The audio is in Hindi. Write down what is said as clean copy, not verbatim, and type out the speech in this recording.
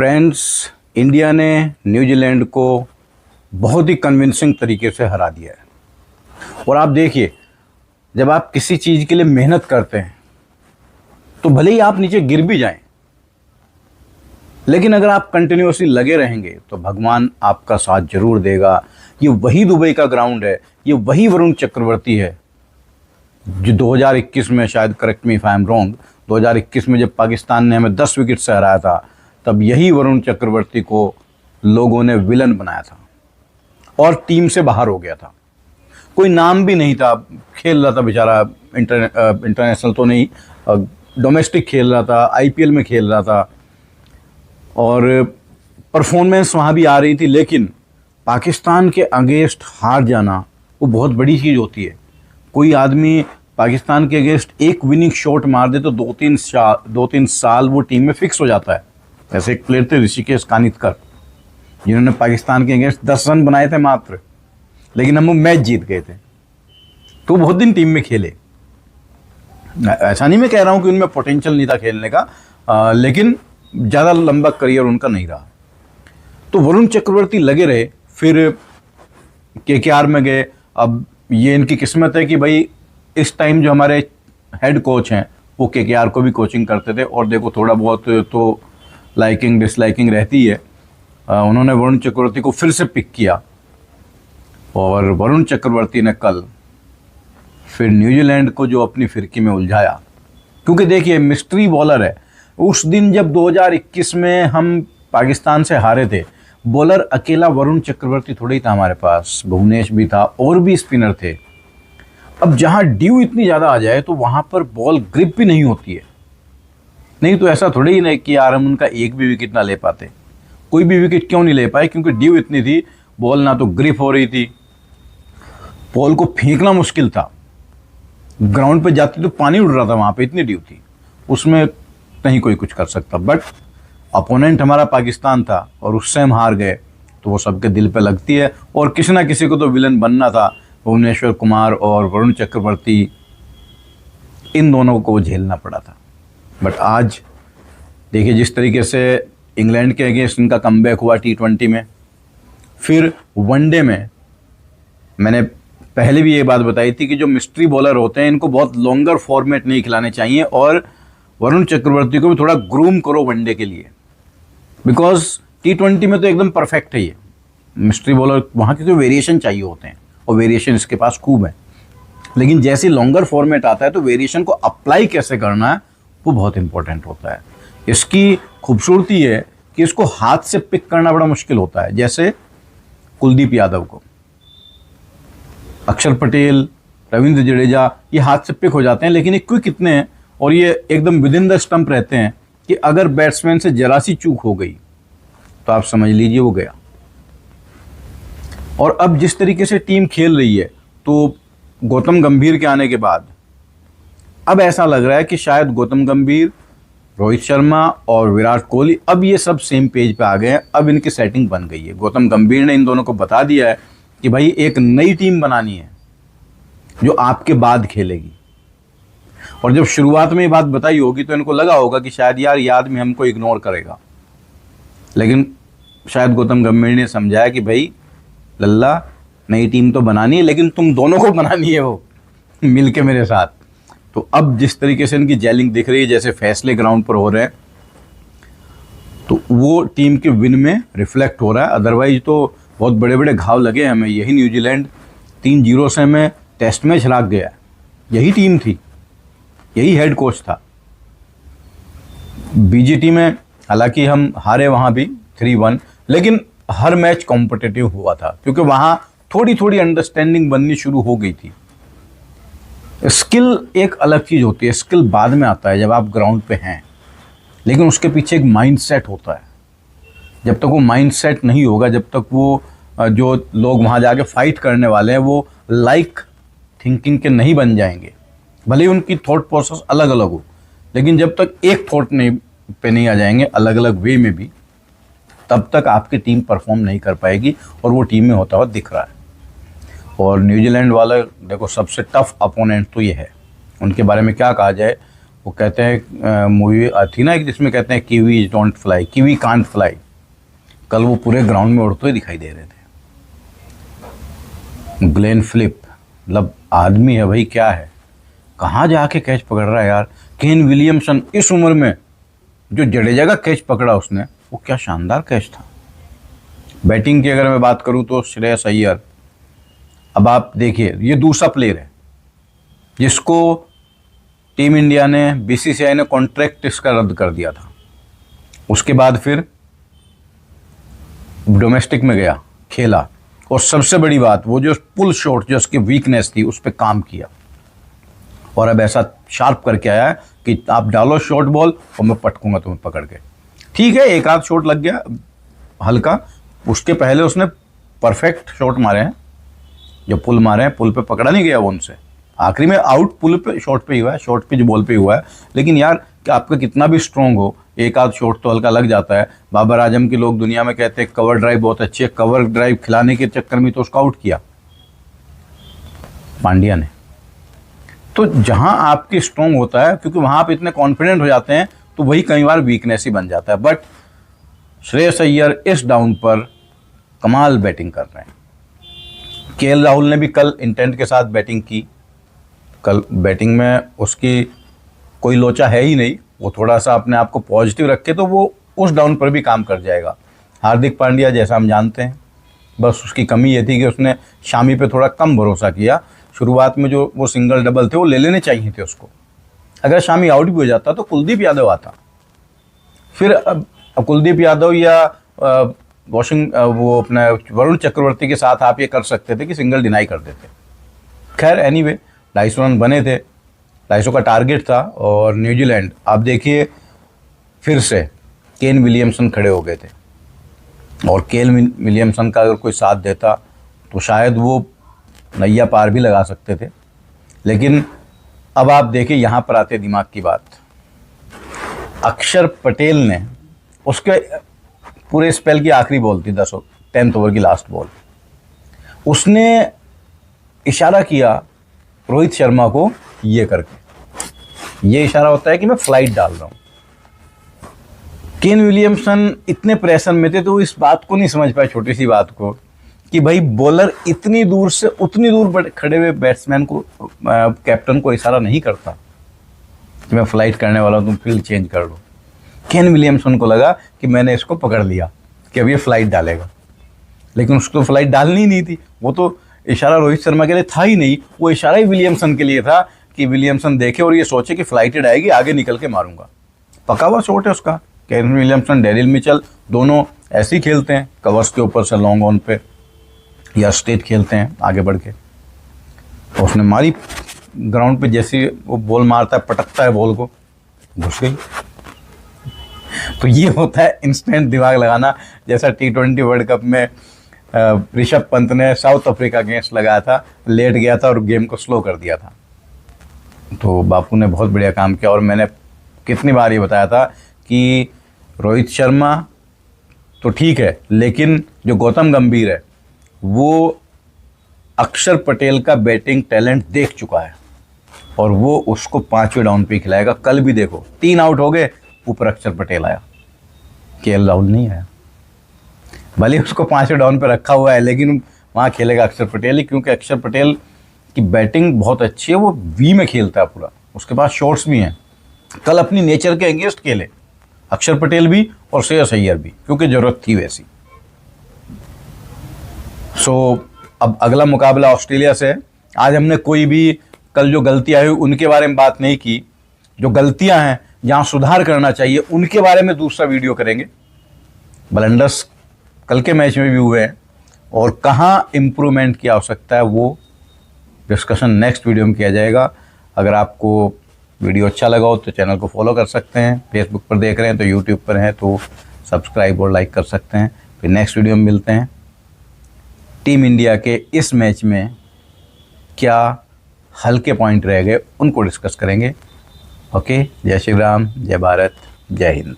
फ्रेंड्स, इंडिया ने न्यूजीलैंड को बहुत ही कन्विंसिंग तरीके से हरा दिया है। और आप देखिए, जब आप किसी चीज़ के लिए मेहनत करते हैं तो भले ही आप नीचे गिर भी जाएं, लेकिन अगर आप कंटिन्यूअसली लगे रहेंगे तो भगवान आपका साथ जरूर देगा। ये वही दुबई का ग्राउंड है, ये वही वरुण चक्रवर्ती है जो 2021 में, शायद correct me if I am wrong, 2021 में जब पाकिस्तान ने हमें 10 विकेट से हराया था, तब यही वरुण चक्रवर्ती को लोगों ने विलन बनाया था और टीम से बाहर हो गया था। कोई नाम भी नहीं था, खेल रहा था बेचारा, इंटरनेशनल तो नहीं, डोमेस्टिक खेल रहा था, आईपीएल में खेल रहा था और परफॉर्मेंस वहाँ भी आ रही थी। लेकिन पाकिस्तान के अगेंस्ट हार जाना वो बहुत बड़ी चीज़ होती है। कोई आदमी पाकिस्तान के अगेंस्ट एक विनिंग शॉट मार दे तो दो तीन साल वो टीम में फिक्स हो जाता है। ऐसे एक प्लेयर थे ऋषिकेश कानितकर, जिन्होंने पाकिस्तान के अगेंस्ट 10 रन बनाए थे मात्र, लेकिन हम वो मैच जीत गए थे। तो बहुत दिन टीम में खेले। ऐसा नहीं मैं कह रहा हूँ कि उनमें पोटेंशियल नहीं था खेलने का, लेकिन ज़्यादा लंबा करियर उनका नहीं रहा। तो वरुण चक्रवर्ती लगे रहे, फिर केकेआर में गए। अब ये इनकी किस्मत है कि भाई इस टाइम जो हमारे हेड कोच हैं वो केकेआर को भी कोचिंग करते थे, और देखो थोड़ा बहुत तो लाइकिंग डिसलाइकिंग रहती है। उन्होंने वरुण चक्रवर्ती को फिर से पिक किया और वरुण चक्रवर्ती ने कल फिर न्यूजीलैंड को जो अपनी फिरकी में उलझाया। क्योंकि देखिए, मिस्ट्री बॉलर है। उस दिन जब 2021 में हम पाकिस्तान से हारे थे, बॉलर अकेला वरुण चक्रवर्ती थोड़ा ही था हमारे पास, भुवनेश भी था और भी स्पिनर थे। अब जहां ड्यू इतनी ज़्यादा आ जाए तो वहां पर बॉल ग्रिप भी नहीं होती है। नहीं तो ऐसा थोड़ा ही नहीं कि यार हम उनका एक भी विकेट ना ले पाते। कोई भी विकेट क्यों नहीं ले पाए? क्योंकि ड्यू इतनी थी, बॉल ना तो ग्रिप हो रही थी, बॉल को फेंकना मुश्किल था, ग्राउंड पे जाती तो पानी उड़ रहा था वहाँ पे, इतनी ड्यू थी, उसमें नहीं कोई कुछ कर सकता। बट अपोनेंट हमारा पाकिस्तान था और उससे हम हार गए, तो वो सबके दिल पे लगती है। और किसी ना किसी को तो विलन बनना था। भुवनेश्वर कुमार और वरुण चक्रवर्ती, इन दोनों को झेलना पड़ा था। बट आज देखिए जिस तरीके से इंग्लैंड के अगेंस्ट इनका कमबैक हुआ T20 में, फिर वनडे में मैंने पहले भी ये बात बताई थी कि जो मिस्ट्री बॉलर होते हैं इनको बहुत लॉन्गर फॉर्मेट नहीं खिलाने चाहिए, और वरुण चक्रवर्ती को भी थोड़ा ग्रूम करो वनडे के लिए, बिकॉज T20 में तो एकदम परफेक्ट है ये मिस्ट्री बॉलर। वहाँ के तो वेरिएशन चाहिए होते हैं और वेरिएशन इसके पास खूब है, लेकिन जैसे लॉन्गर फॉर्मेट आता है तो वेरिएशन को अप्लाई कैसे करना है वो बहुत इंपॉर्टेंट होता है। इसकी खूबसूरती है कि इसको हाथ से पिक करना बड़ा मुश्किल होता है। जैसे कुलदीप यादव को, अक्षर पटेल, रविंद्र जडेजा, ये हाथ से पिक हो जाते हैं, लेकिन ये क्विक इतने हैं और ये एकदम विद इन द स्टंप रहते हैं कि अगर बैट्समैन से जरा सी चूक हो गई तो आप समझ लीजिए वो गया। और अब जिस तरीके से टीम खेल रही है, तो गौतम गंभीर के आने के बाद अब ऐसा लग रहा है कि शायद गौतम गंभीर, रोहित शर्मा और विराट कोहली, अब ये सब सेम पेज पे आ गए हैं। अब इनकी सेटिंग बन गई है। गौतम गंभीर ने इन दोनों को बता दिया है कि भाई एक नई टीम बनानी है जो आपके बाद खेलेगी। और जब शुरुआत में ये बात बताई होगी तो इनको लगा होगा कि शायद यार ये आदमी हमको इग्नोर करेगा, लेकिन शायद गौतम गंभीर ने समझाया कि भाई लल्ला, नई टीम तो बनानी है, लेकिन तुम दोनों को बनानी है वो मिल के मेरे साथ। तो अब जिस तरीके से इनकी जेलिंग दिख रही है, जैसे फैसले ग्राउंड पर हो रहे हैं, तो वो टीम के विन में रिफ्लेक्ट हो रहा है। अदरवाइज तो बहुत बड़े बड़े घाव लगे हमें। यही न्यूजीलैंड 3-0 से हमें टेस्ट मैच हरा गया। यही टीम थी, यही हेड कोच था। बीजीटी में हालांकि हम हारे वहाँ भी 3-1, लेकिन हर मैच कॉम्पिटिटिव हुआ था, क्योंकि वहाँ थोड़ी थोड़ी अंडरस्टैंडिंग बननी शुरू हो गई थी। स्किल एक अलग चीज़ होती है, स्किल बाद में आता है जब आप ग्राउंड पे हैं, लेकिन उसके पीछे एक माइंड सेट होता है। जब तक वो माइंड सेट नहीं होगा, जब तक वो जो लोग वहाँ जाके फाइट करने वाले हैं वो लाइक थिंकिंग के नहीं बन जाएंगे, भले ही उनकी थॉट प्रोसेस अलग अलग हो, लेकिन जब तक एक थॉट नहीं आ जाएंगे अलग अलग वे में भी, तब तक आपकी टीम परफॉर्म नहीं कर पाएगी। और वो टीम में होता हुआ दिख रहा है। और न्यूजीलैंड वाला देखो, सबसे टफ अपोनेंट तो ये है। उनके बारे में क्या कहा जाए, वो कहते हैं मूवी थी ना एक जिसमें कहते हैं kiwi don't fly, kiwi can't fly. कल वो पूरे ग्राउंड में उड़ते हुए दिखाई दे रहे थे। ग्लेन फिलिप मतलब आदमी है भाई, क्या है, कहाँ जाके कैच पकड़ रहा है यार। केन विलियमसन इस उम्र में जो जडेजा का कैच पकड़ा उसने, वो क्या शानदार कैच था। बैटिंग की अगर मैं बात करूं तो श्रेयस अय्यर, अब आप देखिए ये दूसरा प्लेयर है जिसको टीम इंडिया ने, बीसीसीआई ने कॉन्ट्रैक्ट इसका रद्द कर दिया था। उसके बाद फिर डोमेस्टिक में गया, खेला, और सबसे बड़ी बात वो जो पुल शॉट जो उसकी वीकनेस थी उस पर काम किया, और अब ऐसा शार्प करके आया है कि आप डालो शॉर्ट बॉल और मैं पटकूंगा तुम्हें पकड़ के। ठीक है एक आध शॉट लग गया हल्का, उसके पहले उसने परफेक्ट शॉट मारे हैं, जो पुल मारे हैं पुल पे पकड़ा नहीं गया वो उनसे। आखिरी में आउट पुल पे शॉट पे ही हुआ है, शॉट पे जो बॉल पे ही हुआ है। लेकिन यार कि आपका कितना भी स्ट्रॉन्ग हो, एक आध शॉट तो हल्का लग जाता है। बाबर आजम के लोग दुनिया में कहते हैं कवर ड्राइव बहुत अच्छी है, कवर ड्राइव खिलाने के चक्कर में तो उसको आउट किया पांड्या ने। तो जहां आपके स्ट्रॉन्ग होता है, क्योंकि वहां आप इतने कॉन्फिडेंट हो जाते हैं, तो वही कई बार वीकनेस ही बन जाता है। बट श्रेयस अय्यर इस डाउन पर कमाल बैटिंग कर रहे हैं। केएल राहुल ने भी कल इंटेंट के साथ बैटिंग की। कल बैटिंग में उसकी कोई लोचा है ही नहीं, वो थोड़ा सा अपने आप को पॉजिटिव रखे तो वो उस डाउन पर भी काम कर जाएगा। हार्दिक पांड्या जैसा हम जानते हैं, बस उसकी कमी ये थी कि उसने शामी पे थोड़ा कम भरोसा किया। शुरुआत में जो वो सिंगल डबल थे वो ले लेने चाहिए थे उसको। अगर शामी आउट भी हो जाता तो कुलदीप यादव आता, फिर अब कुलदीप यादव या वो अपना वरुण चक्रवर्ती के साथ आप ये कर सकते थे कि सिंगल डिनाई कर देते। खैर एनीवे 250 रन बने थे, 250 का टारगेट था। और न्यूजीलैंड आप देखिए फिर से केन विलियमसन खड़े हो गए थे, और केन विलियमसन का अगर कोई साथ देता तो शायद वो नैया पार भी लगा सकते थे। लेकिन अब आप देखिए यहाँ पर आते दिमाग की बात, अक्षर पटेल ने उसके पूरे स्पेल की आखिरी बॉल थी 10th ओवर की लास्ट बॉल, उसने इशारा किया रोहित शर्मा को ये करके, ये इशारा होता है कि मैं फ्लाइट डाल रहा हूँ। केन विलियमसन इतने प्रेशर में थे तो इस बात को नहीं समझ पाए, छोटी सी बात को, कि भाई बॉलर इतनी दूर से उतनी दूर खड़े हुए बैट्समैन को, कैप्टन को इशारा नहीं करता कि मैं फ्लाइट करने वाला हूँ, तुम फील्ड चेंज कर लो। केन विलियमसन को लगा कि मैंने इसको पकड़ लिया कि अब ये फ्लाइट डालेगा, लेकिन उसको फ्लाइट डालनी ही नहीं थी। वो तो इशारा रोहित शर्मा के लिए था ही नहीं, वो इशारा ही विलियमसन के लिए था कि विलियमसन देखे और ये सोचे कि फ्लाइटेड आएगी, आगे निकल के मारूंगा। पका हुआ शॉट है उसका। केन विलियमसन, डेरिल मिचेल दोनों ऐसे ही खेलते हैं, कवर्स के ऊपर से लॉन्ग ऑन पे या स्ट्रेट खेलते हैं आगे बढ़ के। तो उसने मारी ग्राउंड पे, जैसे वो बॉल मारता है पटकता है बॉल को, घुस गई। तो ये होता है इंस्टेंट दिमाग लगाना, जैसा T20 वर्ल्ड कप में ऋषभ पंत ने साउथ अफ्रीका अगेंस्ट लगाया था, लेट गया था और गेम को स्लो कर दिया था। तो बापू ने बहुत बढ़िया काम किया। और मैंने कितनी बार ये बताया था कि रोहित शर्मा तो ठीक है, लेकिन जो गौतम गंभीर है वो अक्षर पटेल का बैटिंग टैलेंट देख चुका है, और वो उसको 5वें डाउन पे खिलाएगा। कल भी देखो 3 आउट हो गए, ऊपर अक्षर पटेल आया, केएल राहुल नहीं आया। भले उसको 5वें डाउन पे रखा हुआ है, लेकिन वहाँ खेलेगा अक्षर पटेल ही, क्योंकि अक्षर पटेल की बैटिंग बहुत अच्छी है। वो वी में खेलता है पूरा, उसके पास शॉट्स भी हैं। कल अपनी नेचर के अगेंस्ट खेले अक्षर पटेल भी और श्रेयस अय्यर भी, क्योंकि ज़रूरत थी वैसी। अब अगला मुकाबला ऑस्ट्रेलिया से है। आज हमने कोई भी कल जो गलतियाँ हुई उनके बारे में बात नहीं की, जो गलतियाँ हैं जहाँ सुधार करना चाहिए उनके बारे में दूसरा वीडियो करेंगे। ब्लंडर्स कल के मैच में भी हुए हैं और कहाँ इम्प्रूवमेंट की आवश्यकता है वो डिस्कशन नेक्स्ट वीडियो में किया जाएगा। अगर आपको वीडियो अच्छा लगा हो तो चैनल को फॉलो कर सकते हैं, फेसबुक पर देख रहे हैं तो यूट्यूब पर हैं तो सब्सक्राइब और लाइक कर सकते हैं। फिर नेक्स्ट वीडियो में मिलते हैं। टीम इंडिया के इस मैच में क्या हल्के पॉइंट रह गए उनको डिस्कस करेंगे। ओके, जय श्री राम, जय भारत, जय हिंद।